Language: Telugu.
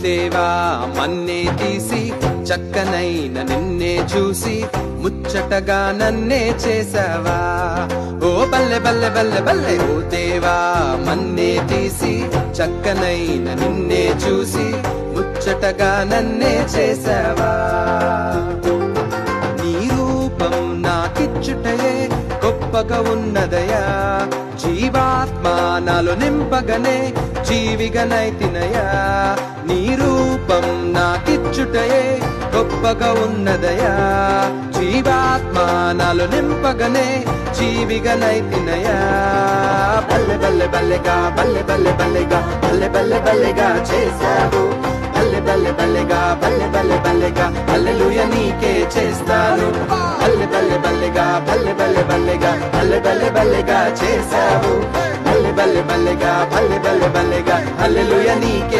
దేవా మన్నే తీసి చక్కనైన నిన్నే చూసి ముచ్చటగా నన్నే చేసావా. ఓ బల్లె బల్లె బల్లె బల్లె ఓ దేవా మన్నే తీసి చక్కనైన నిన్నే చూసి ముచ్చటగా నన్నే చేసావా. నీ రూపం నాకిచ్చుటయే గొప్పగా ఉన్నదయా, జీవాత్మ నాలో నింపగనే జీవిగనైతినయా. నీ రూపం నాకిచ్చుటయే గొప్పగా ఉన్నదయా, జీవాత్మ నాలో నింపగనే జీవిగనైతినయా. బల్లె బల్లె బల్లెగా బల్లె బల్లె బల్లెగా బల్లె బల్లె బల్లెగా చేశావు. బల్లె బల్లె బల్లెగా బల్లె బల్లె బల్లెగా హల్లెలూయా నీకే చేస్తాను. బల్లె బల్లె బల్లెగా బల్లె బల్లె బల్లెగా బల్లె బల్లె బల్లెగా చేశావు. బల్లె బల్లె బల్లెగా బల్లె బల్లె బల్లెగా హల్లెలూయా నీకే